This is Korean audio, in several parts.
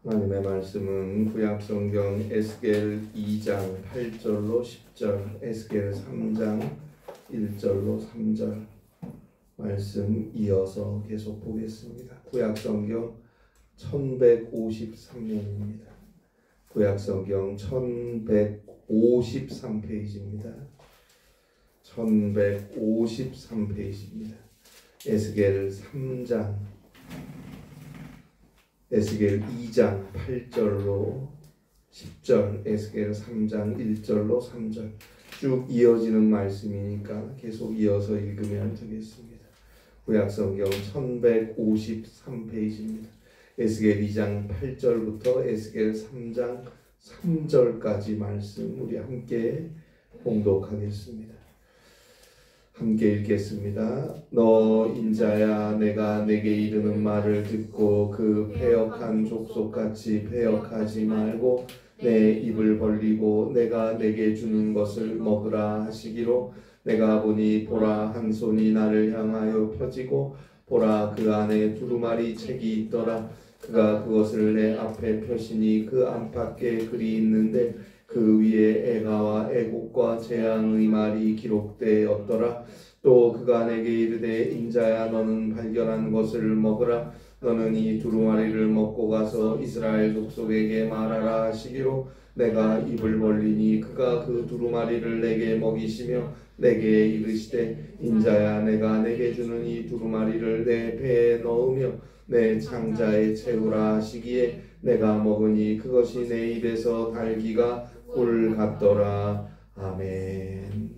하나님의 말씀은 구약성경 에스겔 2장 8절로 10절, 에스겔 3장 1절로 3절 말씀 이어서 계속 보겠습니다. 구약성경 1153년입니다. 구약성경 1153페이지입니다. 1153페이지입니다. 에스겔 3장, 에스겔 2장 8절로 10절, 에스겔 3장 1절로 3절 쭉 이어지는 말씀이니까 계속 이어서 읽으면 되겠습니다. 구약성경 1153페이지입니다. 에스겔 2장 8절부터 에스겔 3장 3절까지 말씀 우리 함께 봉독하겠습니다. 함께 읽겠습니다. 너 인자야, 내가 내게 이르는 말을 듣고 그 패역한 족속같이 패역하지 말고 내 입을 벌리고 내가 내게 주는 것을 먹으라 하시기로 내가 보니 보라 한 손이 나를 향하여 펴지고 보라 그 안에 두루마리 책이 있더라. 그가 그것을 내 앞에 펴시니 그 안팎에 글이 있는데 그 위에 애가와 애곡과 재앙의 말이 기록되었더라. 또 그가 내게 이르되 인자야, 너는 발견한 것을 먹으라. 너는 이 두루마리를 먹고 가서 이스라엘 족속에게 말하라 하시기로 내가 입을 벌리니 그가 그 두루마리를 내게 먹이시며 내게 이르시되 인자야, 내가 내게 주는 이 두루마리를 내 배에 넣으며 내 창자에 채우라 하시기에 내가 먹으니 그것이 내 입에서 달기가 꿀 같더라. 아멘.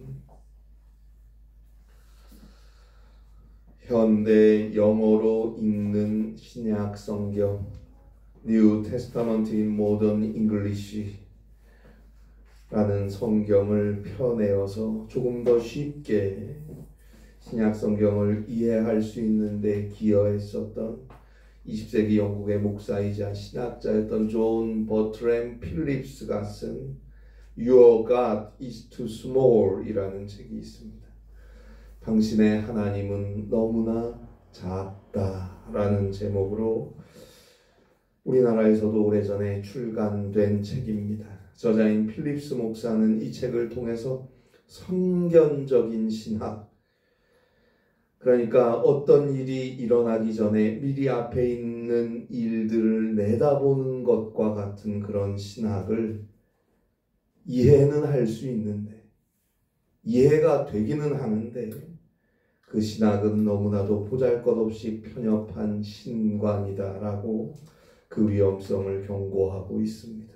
현대 영어로 읽는 신약 성경 New Testament in Modern English 라는 성경을 펴내어서 조금 더 쉽게 신약 성경을 이해할 수 있는데 기여했었던 20세기 영국의 목사이자 신학자였던 존 버트램 필립스가 쓴 Your God is too small 이라는 책이 있습니다. 당신의 하나님은 너무나 작다라는 제목으로 우리나라에서도 오래전에 출간된 책입니다. 저자인 필립스 목사는 이 책을 통해서 선견적인 신학, 그러니까 어떤 일이 일어나기 전에 미리 앞에 있는 일들을 내다보는 것과 같은 그런 신학을 이해는 할 수 있는데, 이해가 되기는 하는데 그 신학은 너무나도 보잘것없이 편협한 신관이다라고 그 위험성을 경고하고 있습니다.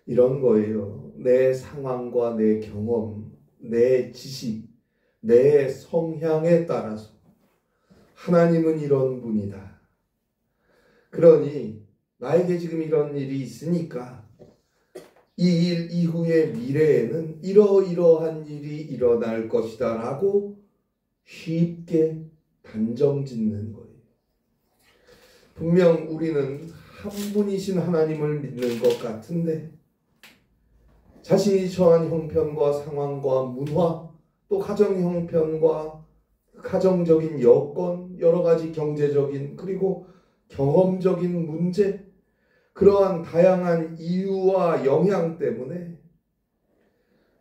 이런 거예요. 내 상황과 내 경험, 내 지식, 내 성향에 따라서 하나님은 이런 분이다. 그러니 나에게 지금 이런 일이 있으니까 이 일 이후의 미래에는 이러이러한 일이 일어날 것이다 라고 쉽게 단정짓는 거예요. 분명 우리는 한 분이신 하나님을 믿는 것 같은데 자신이 처한 형편과 상황과 문화, 또 가정 형편과 가정적인 여건, 여러 가지 경제적인 그리고 경험적인 문제, 그러한 다양한 이유와 영향 때문에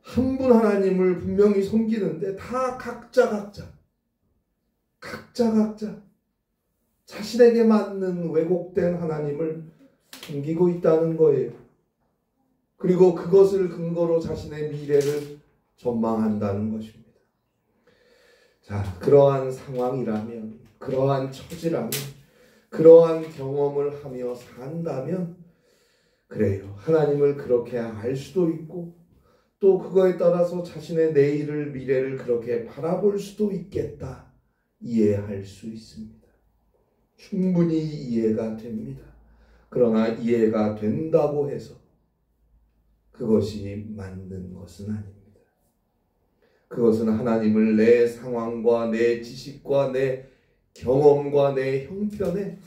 한 분 하나님을 분명히 섬기는데 다 각자 자신에게 맞는 왜곡된 하나님을 섬기고 있다는 거예요. 그리고 그것을 근거로 자신의 미래를 전망한다는 것입니다. 자, 그러한 상황이라면, 그러한 처지라면, 그러한 경험을 하며 산다면 그래요. 하나님을 그렇게 알 수도 있고 또 그거에 따라서 자신의 내일을, 미래를 그렇게 바라볼 수도 있겠다. 이해할 수 있습니다. 충분히 이해가 됩니다. 그러나 이해가 된다고 해서 그것이 맞는 것은 아닙니다. 그것은 하나님을 내 상황과 내 지식과 내 경험과 내 형편에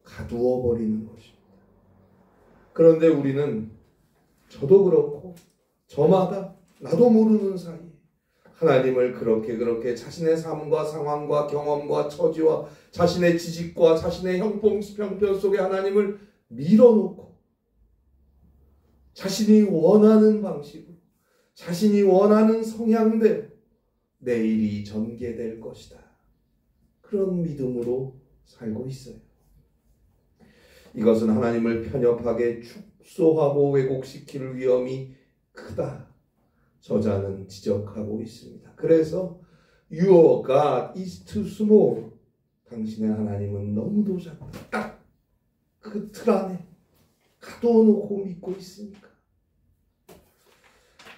가두어 버리는 것입니다. 그런데 우리는 저도 그렇고 저마다 나도 모르는 사이에 하나님을 그렇게 자신의 삶과 상황과 경험과 처지와 자신의 지식과 자신의 형편 속에 하나님을 밀어놓고 자신이 원하는 방식으로 자신이 원하는 성향대로 내일이 전개될 것이다. 그런 믿음으로 살고 있어요. 이것은 하나님을 편협하게 축소하고 왜곡시킬 위험이 크다. 저자는 지적하고 있습니다. 그래서 Your God is too small. 당신의 하나님은 너무도 작다. 딱 그 틀 안에 가둬놓고 믿고 있으니까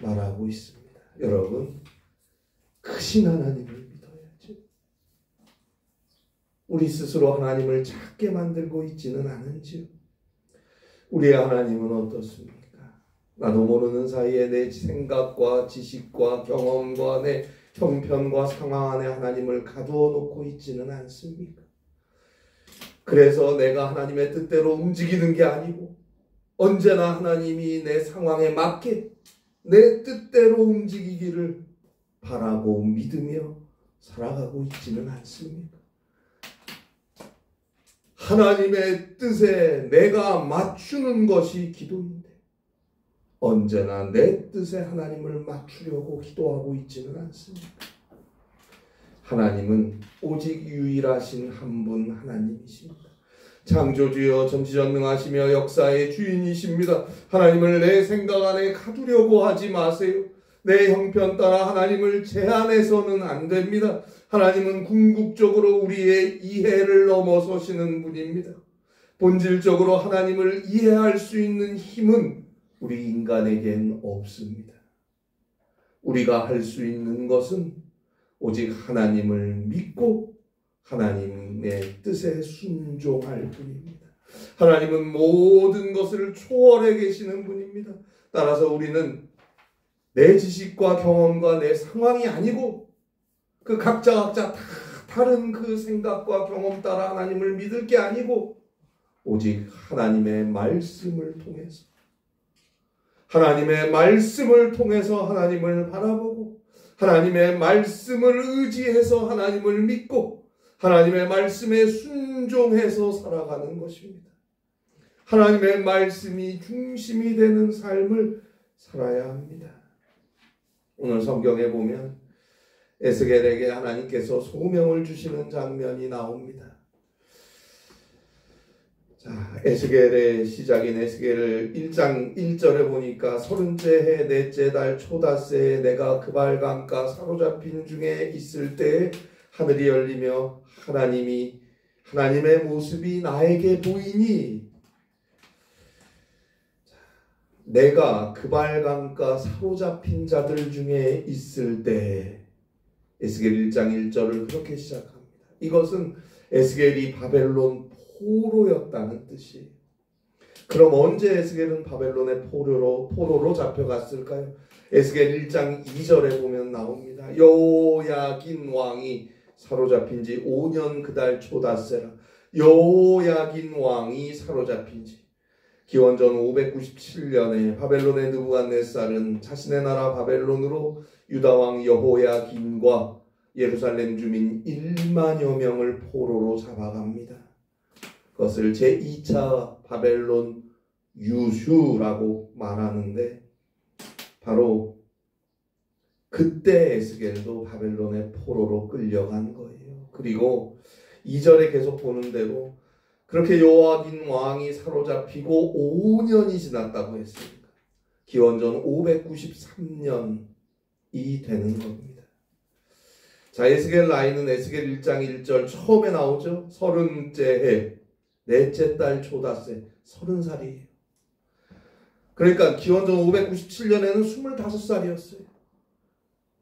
말하고 있습니다. 여러분, 크신 하나님을 믿어야죠. 우리 스스로 하나님을 작게 만들고 있지는 않은지요. 우리의 하나님은 어떻습니까? 나도 모르는 사이에 내 생각과 지식과 경험과 내 형편과 상황 안에 하나님을 가두어 놓고 있지는 않습니까? 그래서 내가 하나님의 뜻대로 움직이는 게 아니고 언제나 하나님이 내 상황에 맞게 내 뜻대로 움직이기를 바라고 믿으며 살아가고 있지는 않습니까? 하나님의 뜻에 내가 맞추는 것이 기도인데 언제나 내 뜻에 하나님을 맞추려고 기도하고 있지는 않습니까? 하나님은 오직 유일하신 한 분 하나님이십니다. 창조주여 전지전능하시며 역사의 주인이십니다. 하나님을 내 생각 안에 가두려고 하지 마세요. 내 형편 따라 하나님을 제한해서는 안 됩니다. 하나님은 궁극적으로 우리의 이해를 넘어서시는 분입니다. 본질적으로 하나님을 이해할 수 있는 힘은 우리 인간에겐 없습니다. 우리가 할 수 있는 것은 오직 하나님을 믿고 하나님의 뜻에 순종할 뿐입니다. 하나님은 모든 것을 초월해 계시는 분입니다. 따라서 우리는 내 지식과 경험과 내 상황이 아니고 그 각자 다 다른 그 생각과 경험 따라 하나님을 믿을 게 아니고 오직 하나님의 말씀을 통해서 하나님을 바라보고 하나님의 말씀을 의지해서 하나님을 믿고 하나님의 말씀에 순종해서 살아가는 것입니다. 하나님의 말씀이 중심이 되는 삶을 살아야 합니다. 오늘 성경에 보면 에스겔에게 하나님께서 소명을 주시는 장면이 나옵니다. 자, 에스겔의 시작인 에스겔 1장 1절에 보니까 30째 해 넷째 달 초닷새에 내가 그발강가 사로잡힌 중에 있을 때에 하늘이 열리며 하나님의 모습이 나에게 보이니 내가 그발강가 사로잡힌 자들 중에 있을 때 에스겔 1장 1절을 그렇게 시작합니다. 이것은 에스겔이 바벨론 포로였다는 뜻이에요. 그럼 언제 에스겔은 바벨론의 포로로 잡혀갔을까요? 에스겔 1장 2절에 보면 나옵니다. 여호야긴 왕이 사로잡힌 지 5년 그달 초닷새라. 여호야긴 왕이 사로잡힌 지 기원전 597년에 바벨론의 느부갓네살은 자신의 나라 바벨론으로 유다왕 여호야긴과 예루살렘 주민 1만여 명을 포로로 잡아갑니다. 그것을 제2차 바벨론 유슈라고 말하는데 바로 그때 에스겔도 바벨론의 포로로 끌려간 거예요. 그리고 2절에 계속 보는 대로 그렇게 여호야긴 왕이 사로잡히고 5년이 지났다고 했습니다. 기원전 593년이 되는 겁니다. 자, 에스겔 나이는 에스겔 1장 1절 처음에 나오죠. 30째 해 넷째 달 초닷새 30살이에요. 그러니까 기원전 597년에는 25살이었어요.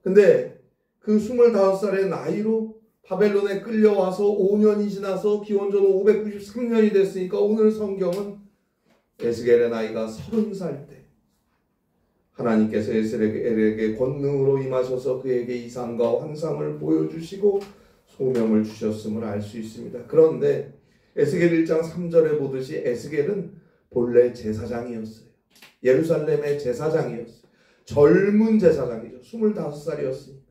근데 그 25살의 나이로 바벨론에 끌려와서 5년이 지나서 기원전 593년이 됐으니까 오늘 성경은 에스겔의 나이가 30살 때 하나님께서 에스겔에게 권능으로 임하셔서 그에게 이상과 환상을 보여주시고 소명을 주셨음을 알 수 있습니다. 그런데 에스겔 1장 3절에 보듯이 에스겔은 본래 제사장이었어요. 예루살렘의 제사장이었어요. 젊은 제사장이죠. 25살이었으니까.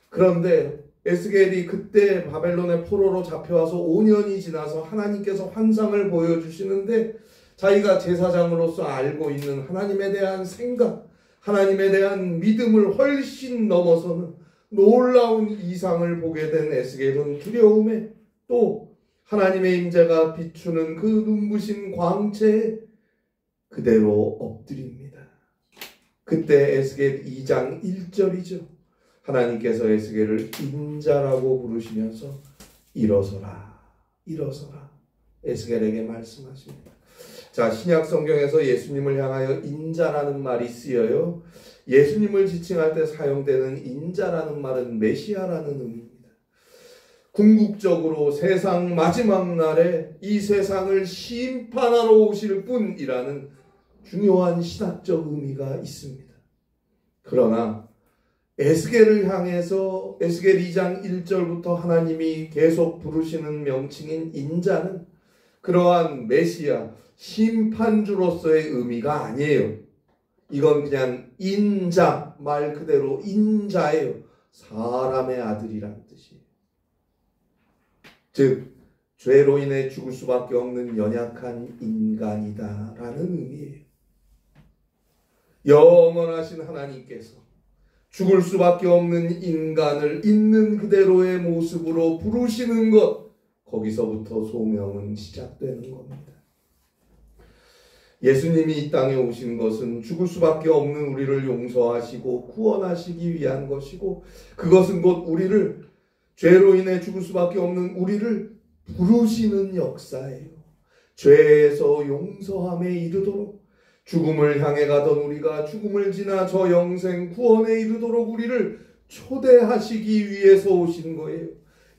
그런데 에스겔이 그때 바벨론의 포로로 잡혀와서 5년이 지나서 하나님께서 환상을 보여주시는데 자기가 제사장으로서 알고 있는 하나님에 대한 생각, 하나님에 대한 믿음을 훨씬 넘어서는 놀라운 이상을 보게 된 에스겔은 두려움에 또 하나님의 임재가 비추는 그 눈부신 광채에 그대로 엎드립니다. 그때 에스겔 2장 1절이죠. 하나님께서 에스겔을 인자라고 부르시면서 일어서라, 일어서라 에스겔에게 말씀하십니다. 자, 신약 성경에서 예수님을 향하여 인자라는 말이 쓰여요. 예수님을 지칭할 때 사용되는 인자라는 말은 메시아라는 의미입니다. 궁극적으로 세상 마지막 날에 이 세상을 심판하러 오실 분이라는 중요한 신학적 의미가 있습니다. 그러나 에스겔을 향해서 에스겔 2장 1절부터 하나님이 계속 부르시는 명칭인 인자는 그러한 메시아, 심판주로서의 의미가 아니에요. 이건 그냥 인자, 말 그대로 인자예요. 사람의 아들이란 뜻이에요. 즉 죄로 인해 죽을 수밖에 없는 연약한 인간이다라는 의미예요. 영원하신 하나님께서 죽을 수밖에 없는 인간을 있는 그대로의 모습으로 부르시는 것, 거기서부터 소명은 시작되는 겁니다. 예수님이 이 땅에 오신 것은 죽을 수밖에 없는 우리를 용서하시고 구원하시기 위한 것이고, 그것은 곧 우리를, 죄로 인해 죽을 수밖에 없는 우리를 부르시는 역사예요. 죄에서 용서함에 이르도록, 죽음을 향해 가던 우리가 죽음을 지나 저 영생 구원에 이르도록 우리를 초대하시기 위해서 오신 거예요.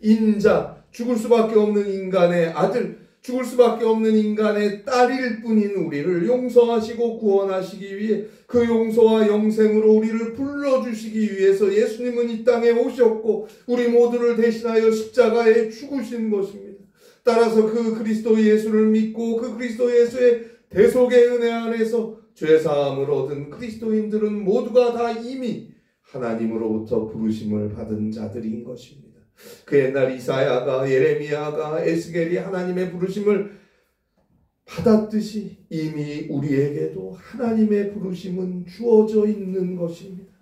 인자, 죽을 수밖에 없는 인간의 아들, 죽을 수밖에 없는 인간의 딸일 뿐인 우리를 용서하시고 구원하시기 위해, 그 용서와 영생으로 우리를 불러주시기 위해서 예수님은 이 땅에 오셨고 우리 모두를 대신하여 십자가에 죽으신 것입니다. 따라서 그 그리스도 예수를 믿고 그 그리스도 예수의 대속의 은혜 안에서 죄사함을 얻은 그리스도인들은 모두가 다 이미 하나님으로부터 부르심을 받은 자들인 것입니다. 그 옛날 이사야가, 예레미야가, 에스겔이 하나님의 부르심을 받았듯이 이미 우리에게도 하나님의 부르심은 주어져 있는 것입니다.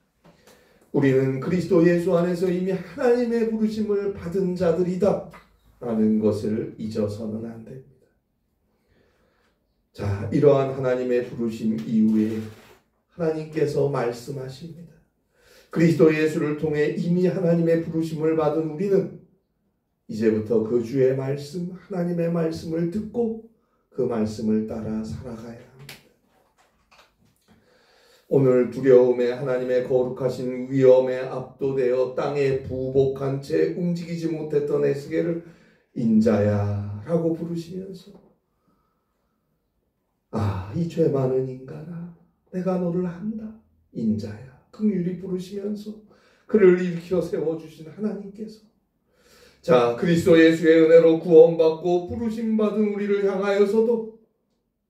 우리는 그리스도 예수 안에서 이미 하나님의 부르심을 받은 자들이다 라는 것을 잊어서는 안 됩니다. 자, 이러한 하나님의 부르심 이후에 하나님께서 말씀하십니다. 그리스도 예수를 통해 이미 하나님의 부르심을 받은 우리는 이제부터 그 주의 말씀, 하나님의 말씀을 듣고 그 말씀을 따라 살아가야 합니다. 오늘 두려움에 하나님의 거룩하신 위엄에 압도되어 땅에 부복한 채 움직이지 못했던 에스겔을 인자야 라고 부르시면서, 아, 이 죄 많은 인간아, 내가 너를 안다. 인자야. 긍휼히 부르시면서 그를 일으켜 세워주신 하나님께서, 자, 그리스도 예수의 은혜로 구원받고 부르심받은 우리를 향하여서도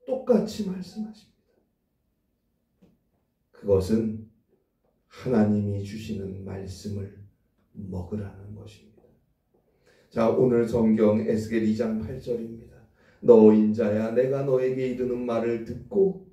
똑같이 말씀하십니다. 그것은 하나님이 주시는 말씀을 먹으라는 것입니다. 자, 오늘 성경 에스겔 2장 8절입니다. 너 인자야, 내가 너에게 이르는 말을 듣고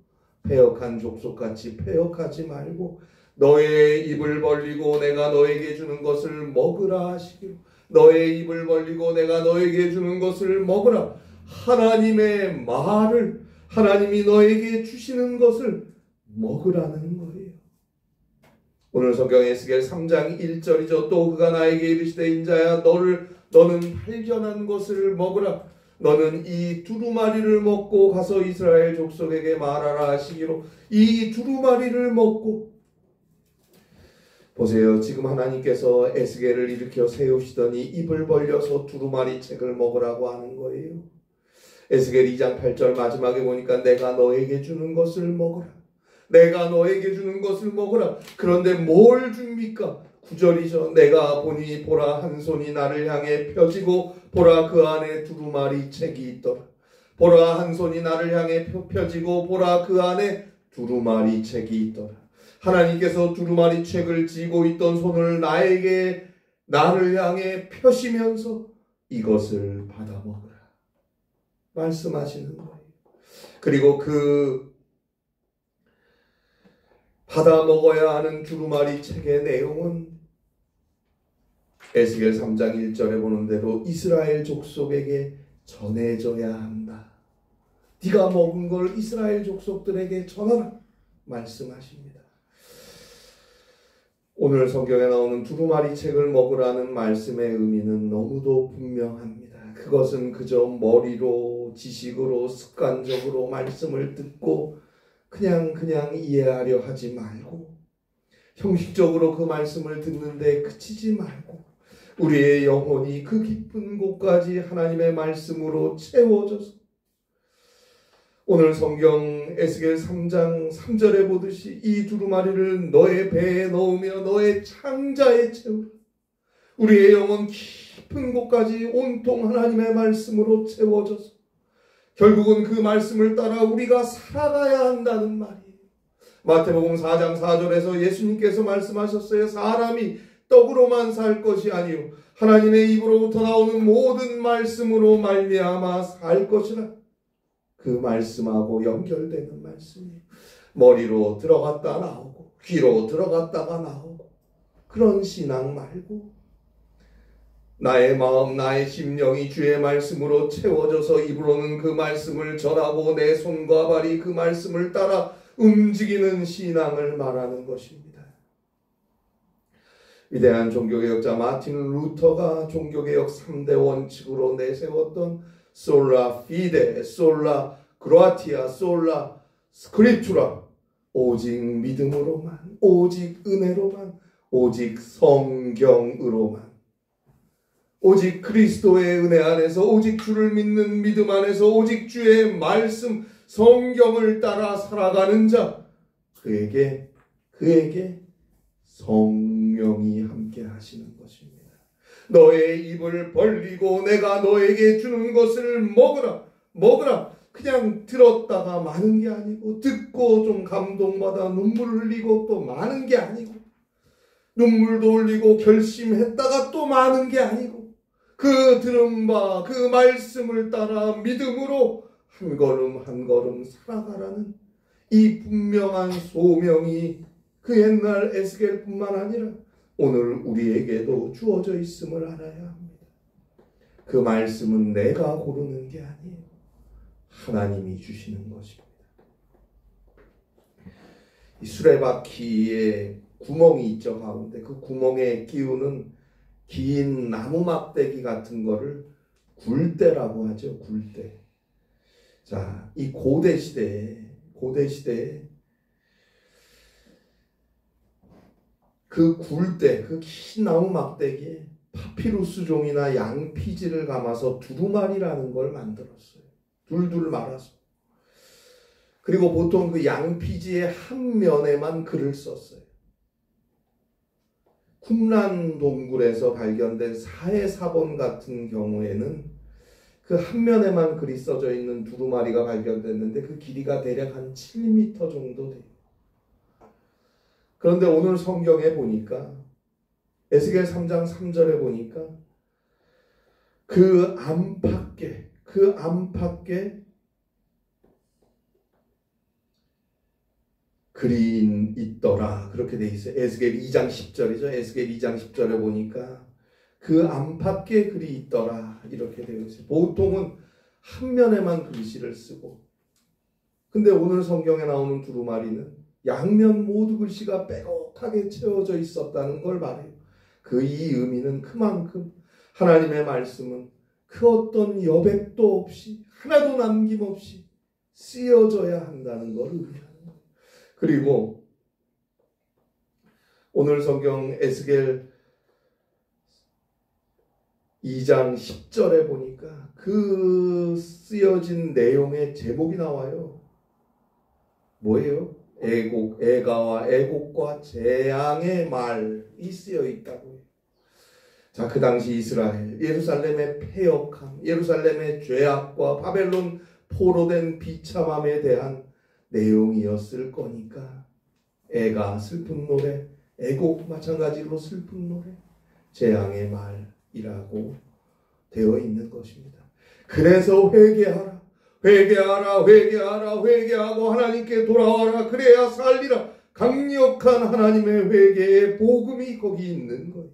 패역한 족속같이 패역하지 말고 너의 입을 벌리고 내가 너에게 주는 것을 먹으라 하시기로, 너의 입을 벌리고 내가 너에게 주는 것을 먹으라. 하나님의 말을, 하나님이 너에게 주시는 것을 먹으라는 거예요. 오늘 성경 에스겔 3장 1절이죠. 또 그가 나에게 이르시되 인자야, 너는 발견한 것을 먹으라. 너는 이 두루마리를 먹고 가서 이스라엘 족속에게 말하라 하시기로, 이 두루마리를 먹고, 보세요. 지금 하나님께서 에스겔을 일으켜 세우시더니 입을 벌려서 두루마리 책을 먹으라고 하는 거예요. 에스겔 2장 8절 마지막에 보니까 내가 너에게 주는 것을 먹으라. 내가 너에게 주는 것을 먹으라. 그런데 뭘 줍니까? 9절이죠. 내가 보니 보라 한 손이 나를 향해 펴지고 보라 그 안에 두루마리 책이 있더라. 보라 한 손이 나를 향해 펴지고 보라 그 안에 두루마리 책이 있더라. 하나님께서 두루마리 책을 쥐고 있던 손을 나에게 나를 향해 펴시면서 이것을 받아 먹으라 말씀하시는 거예요. 그리고 그 받아 먹어야 하는 두루마리 책의 내용은 에스겔 3장 1절에 보는 대로 이스라엘 족속에게 전해져야 한다. 네가 먹은 걸 이스라엘 족속들에게 전하라 말씀하십니다. 오늘 성경에 나오는 두루마리 책을 먹으라는 말씀의 의미는 너무도 분명합니다. 그것은 그저 머리로 지식으로 습관적으로 말씀을 듣고 그냥 이해하려 하지 말고 형식적으로 그 말씀을 듣는데 그치지 말고 우리의 영혼이 그 깊은 곳까지 하나님의 말씀으로 채워져서 오늘 성경 에스겔 3장 3절에 보듯이 이 두루마리를 너의 배에 넣으며 너의 창자에 채우라. 우리의 영혼 깊은 곳까지 온통 하나님의 말씀으로 채워져서 결국은 그 말씀을 따라 우리가 살아가야 한다는 말이에요. 마태복음 4장 4절에서 예수님께서 말씀하셨어요. 사람이 떡으로만 살 것이 아니요 하나님의 입으로부터 나오는 모든 말씀으로 말미암아 살 것이라. 그 말씀하고 연결되는 말씀이에요. 머리로 들어갔다 나오고 귀로 들어갔다가 나오고 그런 신앙 말고 나의 마음 나의 심령이 주의 말씀으로 채워져서 입으로는 그 말씀을 전하고 내 손과 발이 그 말씀을 따라 움직이는 신앙을 말하는 것입니다. 위대한 종교개혁자 마틴 루터가 종교개혁 3대 원칙으로 내세웠던 솔라 피데, 솔라 그라티아, 솔라 스크립투라 오직 믿음으로만, 오직 은혜로만, 오직 성경으로만 오직 그리스도의 은혜 안에서 오직 주를 믿는 믿음 안에서 오직 주의 말씀 성경을 따라 살아가는 자 그에게 성령이 함께 하시는 것입니다. 너의 입을 벌리고 내가 너에게 주는 것을 먹으라. 그냥 들었다가 마는 게 아니고 듣고 좀 감동받아 눈물 흘리고 또 마는 게 아니고 눈물도 흘리고 결심했다가 또 마는 게 아니고 그 들은 바 그 말씀을 따라 믿음으로 한 걸음 한 걸음 살아가라는 이 분명한 소명이 그 옛날 에스겔뿐만 아니라 오늘 우리에게도 주어져 있음을 알아야 합니다. 그 말씀은 내가 고르는 게 아니에요. 하나님이 주시는 것입니다. 이 수레바퀴에 구멍이 있죠. 가운데 그 구멍에 끼우는 긴 나무 막대기 같은 거를 굴대라고 하죠. 굴대. 자, 이 고대 시대에 그 굴대, 그 긴 나무 막대기에 파피루스 종이나 양피지를 감아서 두루마리라는 걸 만들었어요. 둘둘 말아서. 그리고 보통 그 양피지의 한 면에만 글을 썼어요. 쿰란 동굴에서 발견된 사해사본 같은 경우에는 그 한 면에만 글이 써져 있는 두루마리가 발견됐는데 그 길이가 대략 한 7m 정도 돼요. 그런데 오늘 성경에 보니까 에스겔 3장 3절에 보니까 그 안팎에 글이 있더라. 그렇게 돼 있어요. 에스겔 2장 10절이죠. 에스겔 2장 10절에 보니까 그 안팎에 글이 있더라. 이렇게 되어 있어요. 보통은 한 면에만 글씨를 쓰고 근데 오늘 성경에 나오는 두루마리는 양면 모두 글씨가 빼곡하게 채워져 있었다는 걸 말해요. 그 이 의미는 그만큼 하나님의 말씀은 그 어떤 여백도 없이 하나도 남김없이 쓰여져야 한다는 걸 의미하는 거예요. 그리고 오늘 성경 에스겔 2장 10절에 보니까 그 쓰여진 내용의 제목이 나와요. 뭐예요? 애가와 애곡과 재앙의 말이 쓰여 있다고 해요. 자, 그 당시 이스라엘, 예루살렘의 패역함, 예루살렘의 죄악과 바벨론 포로된 비참함에 대한 내용이었을 거니까 애가 슬픈 노래, 애곡 마찬가지로 슬픈 노래, 재앙의 말이라고 되어 있는 것입니다. 그래서 회개하라, 회개하라, 회개하라, 회개하고 하나님께 돌아와라. 그래야 살리라. 강력한 하나님의 회개의 복음이 거기 있는 거예요.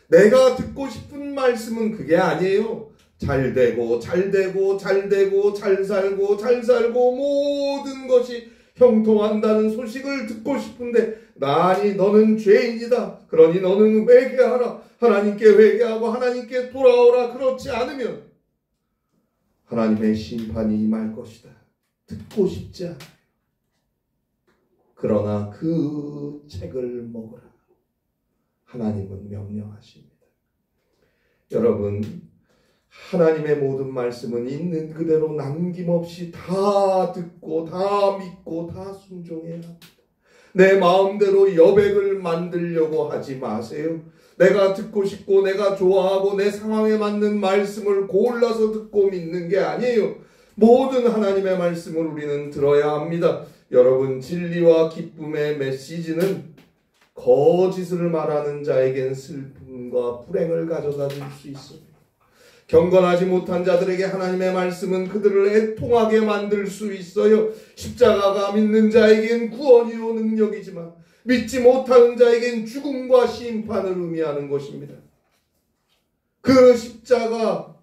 내가 듣고 싶은 말씀은 그게 아니에요. 잘 되고 잘 되고 잘 되고 잘 살고 잘 살고 모든 것이 형통한다는 소식을 듣고 싶은데, 아니 너는 죄인이다. 그러니 너는 회개하라. 하나님께 회개하고 하나님께 돌아오라. 그렇지 않으면 하나님의 심판이 임할 것이다. 듣고 싶지 않아요. 그러나 그 책을 먹으라. 하나님은 명령하십니다. 여러분, 하나님의 모든 말씀은 있는 그대로 남김없이 다 듣고 다 믿고 다 순종해야 합니다. 내 마음대로 여백을 만들려고 하지 마세요. 내가 듣고 싶고 내가 좋아하고 내 상황에 맞는 말씀을 골라서 듣고 믿는 게 아니에요. 모든 하나님의 말씀을 우리는 들어야 합니다. 여러분, 진리와 기쁨의 메시지는 거짓을 말하는 자에겐 슬픔과 불행을 가져다 줄 수 있습니다. 경건하지 못한 자들에게 하나님의 말씀은 그들을 애통하게 만들 수 있어요. 십자가가 믿는 자에겐 구원이요 능력이지만 믿지 못하는 자에겐 죽음과 심판을 의미하는 것입니다. 그 십자가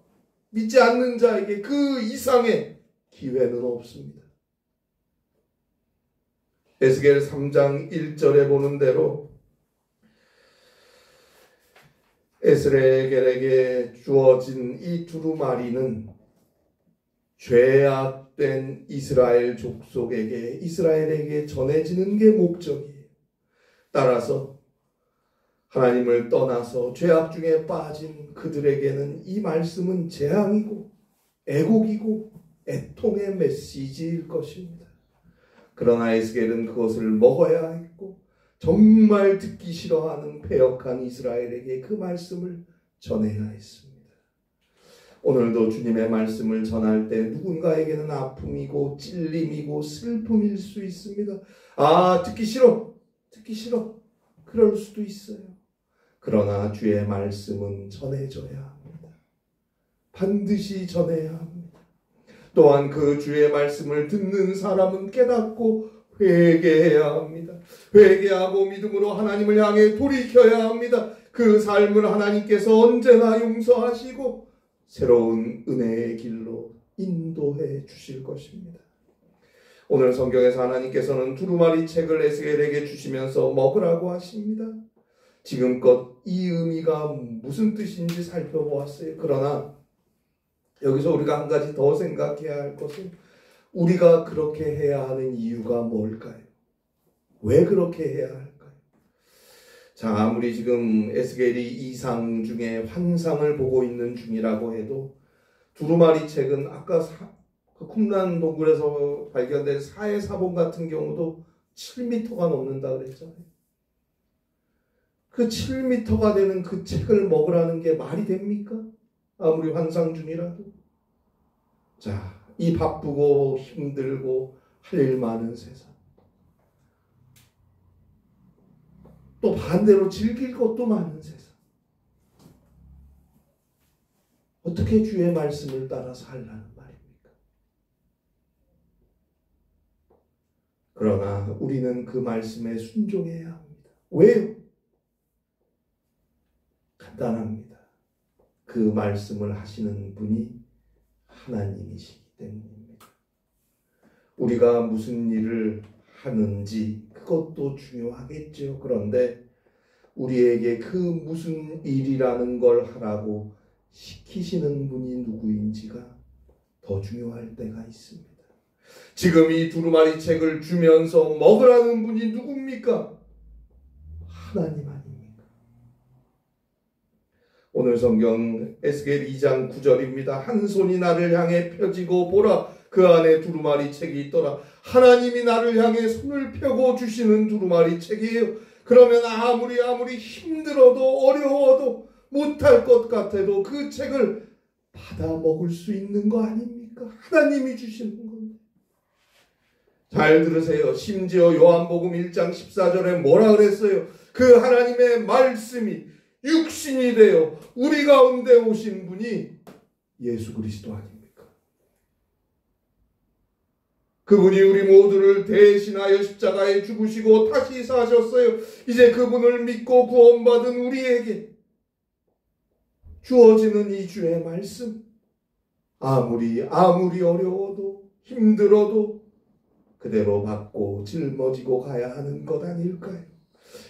믿지 않는 자에게 그 이상의 기회는 없습니다. 에스겔 3장 1절에 보는 대로 에스겔에게 주어진 이 두루마리는 죄악된 이스라엘 족속에게, 이스라엘에게 전해지는 게 목적이에요. 따라서 하나님을 떠나서 죄악 중에 빠진 그들에게는 이 말씀은 재앙이고 애곡이고 애통의 메시지일 것입니다. 그러나 에스겔은 그것을 먹어야 했고 정말 듣기 싫어하는 패역한 이스라엘에게 그 말씀을 전해야 했습니다. 오늘도 주님의 말씀을 전할 때 누군가에게는 아픔이고 찔림이고 슬픔일 수 있습니다. 아, 듣기 싫어. 그럴 수도 있어요. 그러나 주의 말씀은 전해져야 합니다. 반드시 전해야 합니다. 또한 그 주의 말씀을 듣는 사람은 깨닫고 회개해야 합니다. 회개하고 믿음으로 하나님을 향해 돌이켜야 합니다. 그 삶을 하나님께서 언제나 용서하시고 새로운 은혜의 길로 인도해 주실 것입니다. 오늘 성경에서 하나님께서는 두루마리 책을 에스겔에게 주시면서 먹으라고 하십니다. 지금껏 이 의미가 무슨 뜻인지 살펴보았어요. 그러나 여기서 우리가 한 가지 더 생각해야 할 것은 우리가 그렇게 해야 하는 이유가 뭘까요? 왜 그렇게 해야 할까요? 자, 아무리 지금 에스겔이 이상 중에 환상을 보고 있는 중이라고 해도 두루마리 책은 아까 그 쿰란 동굴에서 발견된 사해 사본 같은 경우도 7m가 넘는다 그랬잖아요. 그 7m가 되는 그 책을 먹으라는 게 말이 됩니까? 아무리 환상 중이라도. 자, 이 바쁘고 힘들고 할 일 많은 세상, 또 반대로 즐길 것도 많은 세상, 어떻게 주의 말씀을 따라서 하려는 말입니까? 그러나 우리는 그 말씀에 순종해야 합니다. 왜요? 간단합니다. 그 말씀을 하시는 분이 하나님이시기 때문입니다. 우리가 무슨 일을 하는지 그것도 중요하겠죠. 그런데 우리에게 그 무슨 일이라는 걸 하라고 시키시는 분이 누구인지가 더 중요할 때가 있습니다. 지금 이 두루마리 책을 주면서 먹으라는 분이 누굽니까? 하나님 아닙니까? 오늘 성경 에스겔 2장 9절입니다. 한 손이 나를 향해 펴지고 보라, 그 안에 두루마리 책이 있더라. 하나님이 나를 향해 손을 펴고 주시는 두루마리 책이에요. 그러면 아무리 힘들어도 어려워도 못할 것 같아도 그 책을 받아 먹을 수 있는 거 아닙니까? 하나님이 주시는 건데. 잘 들으세요. 심지어 요한복음 1장 14절에 뭐라 그랬어요? 그 하나님의 말씀이 육신이 되어 우리 가운데 오신 분이 예수 그리스도 아닙니까? 그분이 우리 모두를 대신하여 십자가에 죽으시고 다시 사셨어요. 이제 그분을 믿고 구원받은 우리에게 주어지는 이 주의 말씀, 아무리 어려워도 힘들어도 그대로 받고 짊어지고 가야 하는 것 아닐까요?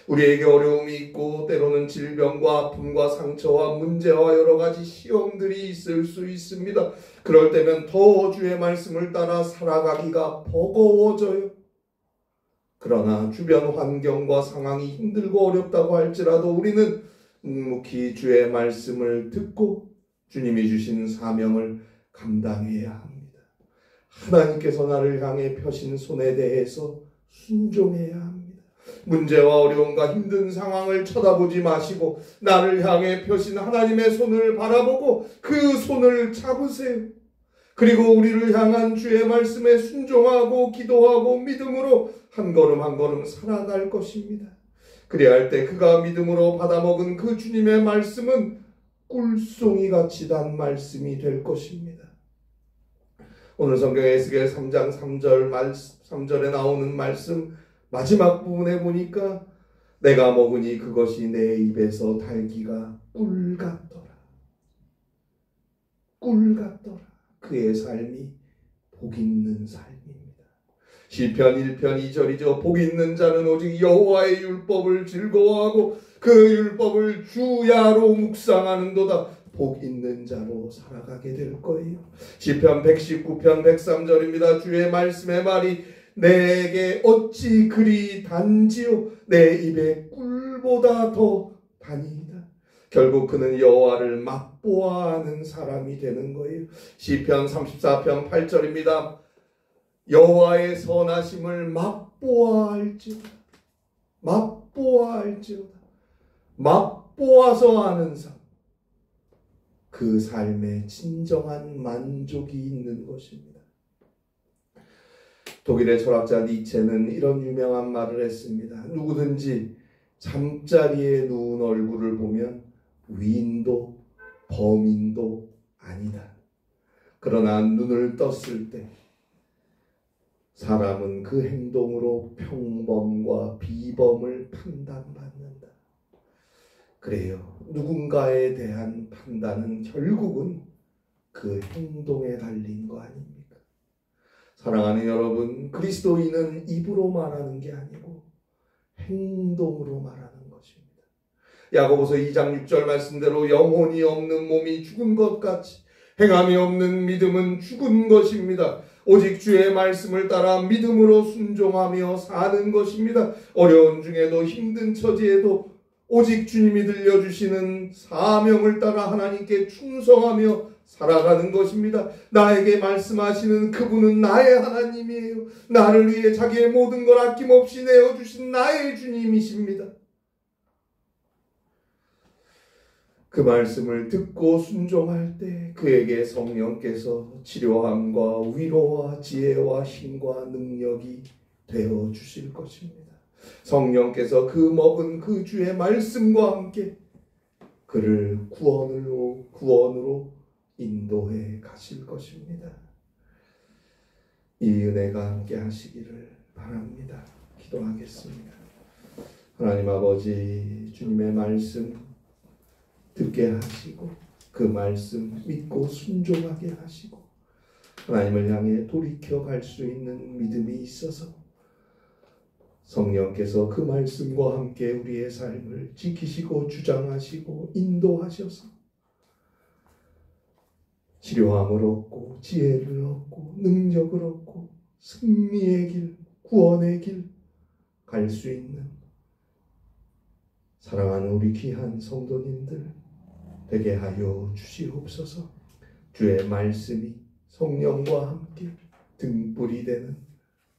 우리에게 어려움이 있고 때로는 질병과 아픔과 상처와 문제와 여러 가지 시험들이 있을 수 있습니다. 그럴 때면 더 주의 말씀을 따라 살아가기가 버거워져요. 그러나 주변 환경과 상황이 힘들고 어렵다고 할지라도 우리는 묵묵히 주의 말씀을 듣고 주님이 주신 사명을 감당해야 합니다. 하나님께서 나를 향해 펴신 손에 대해서 순종해야 합니다. 문제와 어려움과 힘든 상황을 쳐다보지 마시고 나를 향해 펴신 하나님의 손을 바라보고 그 손을 잡으세요. 그리고 우리를 향한 주의 말씀에 순종하고 기도하고 믿음으로 한 걸음 한 걸음 살아갈 것입니다. 그래야 할 때 그가 믿음으로 받아먹은 그 주님의 말씀은 꿀송이같이 단 말씀이 될 것입니다. 오늘 성경 에스겔 3장 3절에 나오는 말씀 마지막 부분에 보니까 내가 먹으니 그것이 내 입에서 달기가 꿀 같더라. 꿀 같더라. 그의 삶이 복 있는 삶입니다. 시편 1편 2절이죠. 복 있는 자는 오직 여호와의 율법을 즐거워하고 그 율법을 주야로 묵상하는도다. 복 있는 자로 살아가게 될 거예요. 시편 119편 103절입니다. 주의 말씀의 말이 내게 어찌 그리 단지요 내 입에 꿀보다 더 다니이다. 결국 그는 여호와를 맛보아하는 사람이 되는 거예요. 시편 34편 8절입니다. 여호와의 선하심을 맛보아할지어다. 맛보아할지어다. 맛보아서 아는 삶. 그 삶에 진정한 만족이 있는 것입니다. 독일의 철학자 니체는 이런 유명한 말을 했습니다. 누구든지 잠자리에 누운 얼굴을 보면 위인도 범인도 아니다. 그러나 눈을 떴을 때 사람은 그 행동으로 평범과 비범을 판단받는다. 그래요. 누군가에 대한 판단은 결국은 그 행동에 달린 거 아닙니까? 사랑하는 여러분, 그리스도인은 입으로 말하는 게 아니고 행동으로 말하는 것입니다. 야고보서 2장 6절 말씀대로 영혼이 없는 몸이 죽은 것 같이 행함이 없는 믿음은 죽은 것입니다. 오직 주의 말씀을 따라 믿음으로 순종하며 사는 것입니다. 어려운 중에도 힘든 처지에도 오직 주님이 들려주시는 사명을 따라 하나님께 충성하며 살아가는 것입니다. 나에게 말씀하시는 그분은 나의 하나님이에요. 나를 위해 자기의 모든 걸 아낌없이 내어주신 나의 주님이십니다. 그 말씀을 듣고 순종할 때 그에게 성령께서 치료함과 위로와 지혜와 힘과 능력이 되어 주실 것입니다. 성령께서 그 먹은 그 주의 말씀과 함께 그를 구원으로 인도해 가실 것입니다. 이 은혜가 함께 하시기를 바랍니다. 기도하겠습니다. 하나님 아버지, 주님의 말씀 듣게 하시고 그 말씀 믿고 순종하게 하시고 하나님을 향해 돌이켜 갈 수 있는 믿음이 있어서 성령께서 그 말씀과 함께 우리의 삶을 지키시고 주장하시고 인도하셔서 치료함을 얻고 지혜를 얻고 능력을 얻고 승리의 길, 구원의 길 갈 수 있는 사랑하는 우리 귀한 성도님들 되게 하여 주시옵소서. 주의 말씀이 성령과 함께 등불이 되는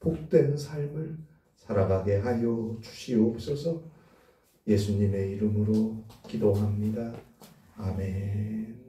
복된 삶을 살아가게 하여 주시옵소서. 예수님의 이름으로 기도합니다. 아멘.